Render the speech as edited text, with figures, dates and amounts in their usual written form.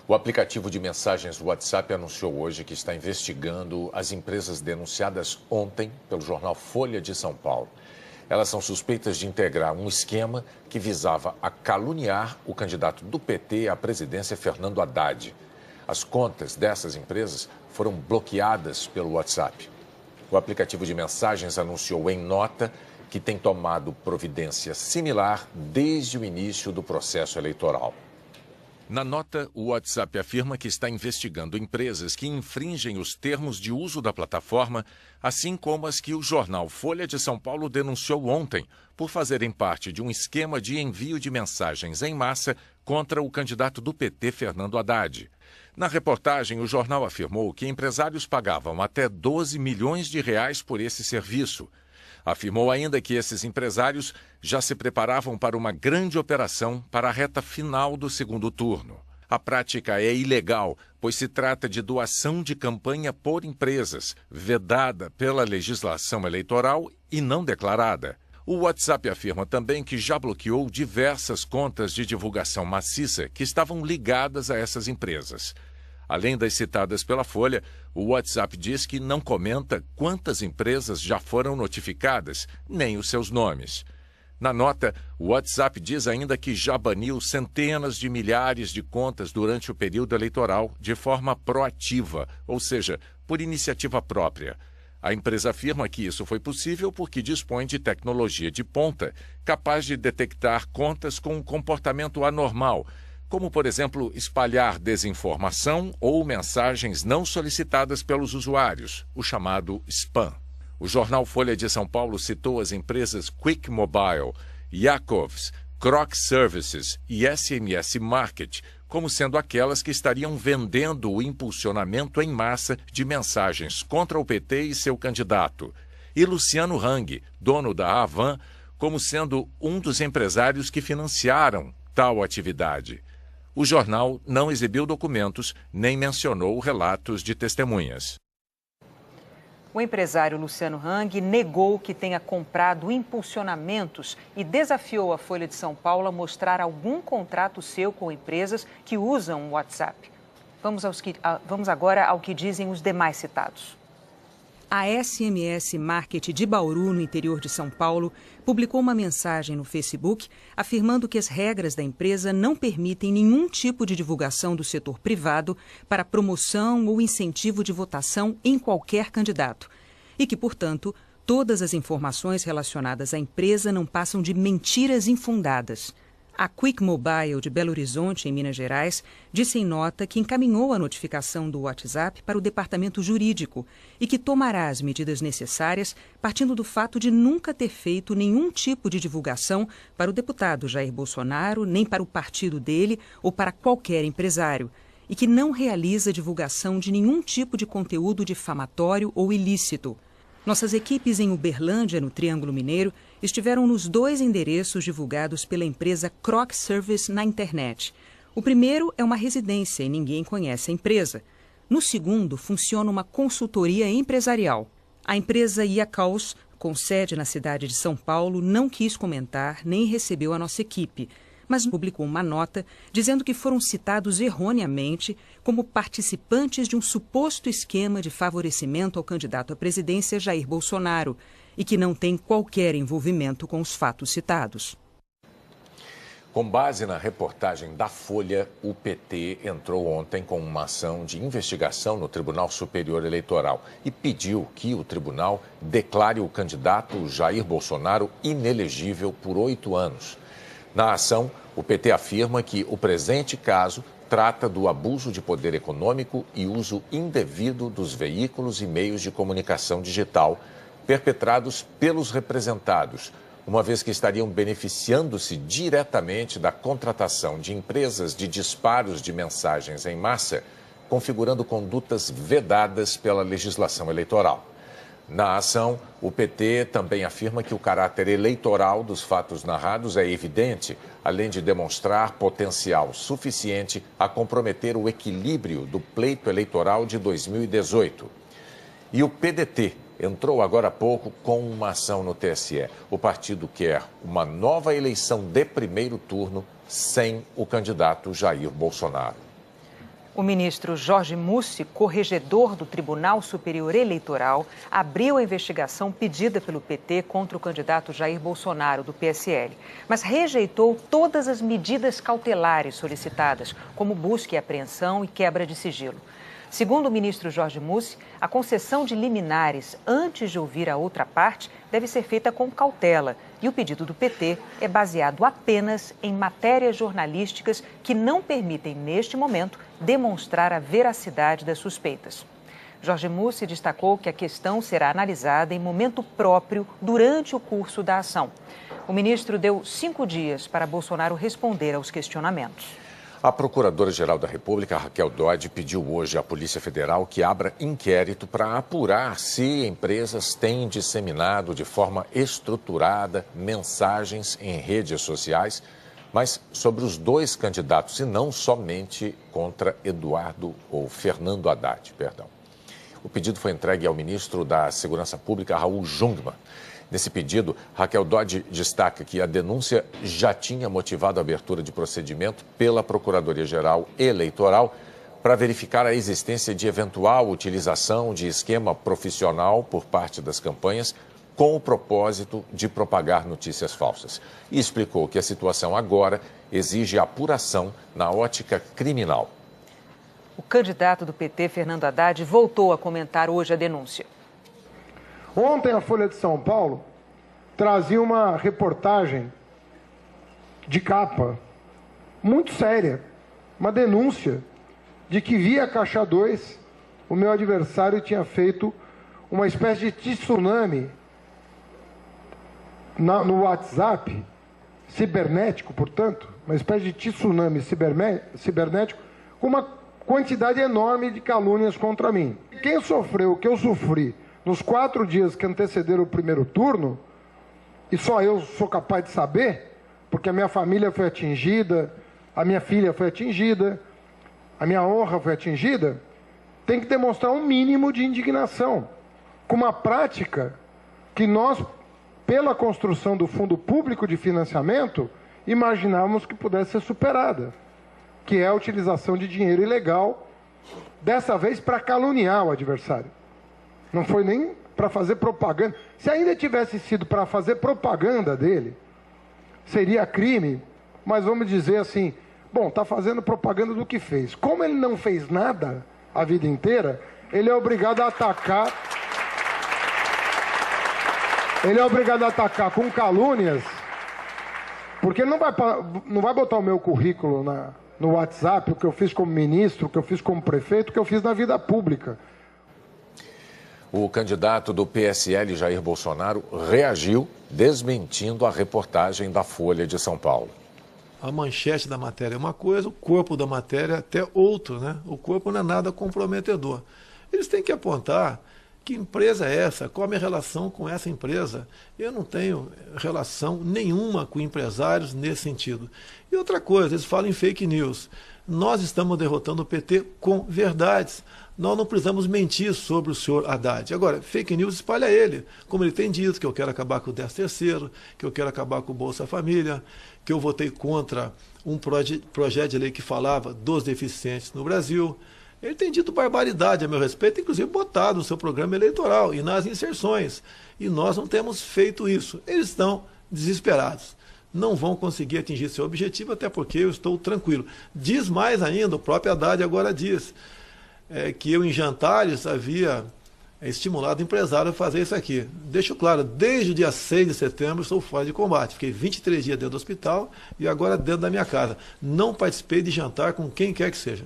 O aplicativo de mensagens WhatsApp anunciou hoje que está investigando as empresas denunciadas ontem pelo jornal Folha de São Paulo. Elas são suspeitas de integrar um esquema que visava a caluniar o candidato do PT à presidência, Fernando Haddad. As contas dessas empresas foram bloqueadas pelo WhatsApp. O aplicativo de mensagens anunciou em nota que tem tomado providência similar desde o início do processo eleitoral. Na nota, o WhatsApp afirma que está investigando empresas que infringem os termos de uso da plataforma, assim como as que o jornal Folha de São Paulo denunciou ontem por fazerem parte de um esquema de envio de mensagens em massa contra o candidato do PT, Fernando Haddad. Na reportagem, o jornal afirmou que empresários pagavam até 12 milhões de reais por esse serviço. Afirmou ainda que esses empresários já se preparavam para uma grande operação para a reta final do segundo turno. A prática é ilegal, pois se trata de doação de campanha por empresas, vedada pela legislação eleitoral e não declarada. O WhatsApp afirma também que já bloqueou diversas contas de divulgação maciça que estavam ligadas a essas empresas. Além das citadas pela Folha, o WhatsApp diz que não comenta quantas empresas já foram notificadas, nem os seus nomes. Na nota, o WhatsApp diz ainda que já baniu centenas de milhares de contas durante o período eleitoral de forma proativa, ou seja, por iniciativa própria. A empresa afirma que isso foi possível porque dispõe de tecnologia de ponta, capaz de detectar contas com um comportamento anormal, como, por exemplo, espalhar desinformação ou mensagens não solicitadas pelos usuários, o chamado spam. O jornal Folha de São Paulo citou as empresas Quick Mobile, Yakovs, Croc Services e SMS Market como sendo aquelas que estariam vendendo o impulsionamento em massa de mensagens contra o PT e seu candidato. E Luciano Hang, dono da Avan, como sendo um dos empresários que financiaram tal atividade. O jornal não exibiu documentos nem mencionou relatos de testemunhas. O empresário Luciano Hang negou que tenha comprado impulsionamentos e desafiou a Folha de São Paulo a mostrar algum contrato seu com empresas que usam o WhatsApp. Vamos agora ao que dizem os demais citados. A SMS Market de Bauru, no interior de São Paulo, publicou uma mensagem no Facebook afirmando que as regras da empresa não permitem nenhum tipo de divulgação do setor privado para promoção ou incentivo de votação em qualquer candidato e que, portanto, todas as informações relacionadas à empresa não passam de mentiras infundadas. A Quick Mobile de Belo Horizonte, em Minas Gerais, disse em nota que encaminhou a notificação do WhatsApp para o departamento jurídico e que tomará as medidas necessárias partindo do fato de nunca ter feito nenhum tipo de divulgação para o deputado Jair Bolsonaro, nem para o partido dele ou para qualquer empresário, e que não realiza divulgação de nenhum tipo de conteúdo difamatório ou ilícito. Nossas equipes em Uberlândia, no Triângulo Mineiro, estiveram nos 2 endereços divulgados pela empresa Croc Service na internet. O primeiro é uma residência e ninguém conhece a empresa. No segundo, funciona uma consultoria empresarial. A empresa Yakovs, com sede na cidade de São Paulo, não quis comentar nem recebeu a nossa equipe, mas publicou uma nota dizendo que foram citados erroneamente como participantes de um suposto esquema de favorecimento ao candidato à presidência Jair Bolsonaro e que não tem qualquer envolvimento com os fatos citados. Com base na reportagem da Folha, o PT entrou ontem com uma ação de investigação no Tribunal Superior Eleitoral e pediu que o tribunal declare o candidato Jair Bolsonaro inelegível por 8 anos. Na ação, o PT afirma que o presente caso trata do abuso de poder econômico e uso indevido dos veículos e meios de comunicação digital perpetrados pelos representados, uma vez que estariam beneficiando-se diretamente da contratação de empresas de disparos de mensagens em massa, configurando condutas vedadas pela legislação eleitoral. Na ação, o PT também afirma que o caráter eleitoral dos fatos narrados é evidente, além de demonstrar potencial suficiente a comprometer o equilíbrio do pleito eleitoral de 2018. E o PDT entrou agora há pouco com uma ação no TSE. O partido quer uma nova eleição de primeiro turno sem o candidato Jair Bolsonaro. O ministro Jorge Mussi, corregedor do Tribunal Superior Eleitoral, abriu a investigação pedida pelo PT contra o candidato Jair Bolsonaro, do PSL, mas rejeitou todas as medidas cautelares solicitadas, como busca e apreensão e quebra de sigilo. Segundo o ministro Jorge Mussi, a concessão de liminares antes de ouvir a outra parte deve ser feita com cautela e o pedido do PT é baseado apenas em matérias jornalísticas que não permitem, neste momento, demonstrar a veracidade das suspeitas. Jorge Mussi destacou que a questão será analisada em momento próprio durante o curso da ação. O ministro deu 5 dias para Bolsonaro responder aos questionamentos. A Procuradora-Geral da República, Raquel Dodge, pediu hoje à Polícia Federal que abra inquérito para apurar se empresas têm disseminado de forma estruturada mensagens em redes sociais, mas sobre os 2 candidatos e não somente contra Eduardo ou Fernando Haddad, O pedido foi entregue ao ministro da Segurança Pública, Raul Jungmann. Nesse pedido, Raquel Dodge destaca que a denúncia já tinha motivado a abertura de procedimento pela Procuradoria-Geral Eleitoral para verificar a existência de eventual utilização de esquema profissional por parte das campanhas com o propósito de propagar notícias falsas. E explicou que a situação agora exige apuração na ótica criminal. O candidato do PT, Fernando Haddad, voltou a comentar hoje a denúncia. Ontem a Folha de São Paulo trazia uma reportagem de capa muito séria, uma denúncia de que via Caixa 2 o meu adversário tinha feito uma espécie de tsunami no WhatsApp, cibernético, portanto, uma espécie de tsunami cibernético com uma quantidade enorme de calúnias contra mim. Quem sofreu o que eu sofri nos 4 dias que antecederam o primeiro turno, e só eu sou capaz de saber, porque a minha família foi atingida, a minha filha foi atingida, a minha honra foi atingida, tem que demonstrar um mínimo de indignação, com uma prática que nós, pela construção do Fundo Público de Financiamento, imaginávamos que pudesse ser superada, que é a utilização de dinheiro ilegal, dessa vez para caluniar o adversário. Não foi nem para fazer propaganda. Se ainda tivesse sido para fazer propaganda dele, seria crime, mas vamos dizer assim, bom, está fazendo propaganda do que fez. Como ele não fez nada a vida inteira, ele é obrigado a atacar. Ele é obrigado a atacar com calúnias, porque ele não vai botar o meu currículo no WhatsApp, o que eu fiz como ministro, o que eu fiz como prefeito, o que eu fiz na vida pública. O candidato do PSL, Jair Bolsonaro, reagiu desmentindo a reportagem da Folha de São Paulo. A manchete da matéria é uma coisa, o corpo da matéria é até outro, né? O corpo não é nada comprometedor. Eles têm que apontar que empresa é essa, qual a minha relação com essa empresa. Eu não tenho relação nenhuma com empresários nesse sentido. E outra coisa, eles falam em fake news. Nós estamos derrotando o PT com verdades. Nós não precisamos mentir sobre o senhor Haddad. Agora, fake news espalha ele, como ele tem dito, que eu quero acabar com o 13º, que eu quero acabar com o Bolsa Família, que eu votei contra um projeto de lei que falava dos deficientes no Brasil. Ele tem dito barbaridade a meu respeito, inclusive botado no seu programa eleitoral e nas inserções. E nós não temos feito isso. Eles estão desesperados. Não vão conseguir atingir seu objetivo, até porque eu estou tranquilo. Diz mais ainda, o próprio Haddad agora diz que eu em jantares havia estimulado o empresário a fazer isso aqui. Deixo claro, desde o dia 6 de setembro estou fora de combate. Fiquei 23 dias dentro do hospital e agora dentro da minha casa. Não participei de jantar com quem quer que seja.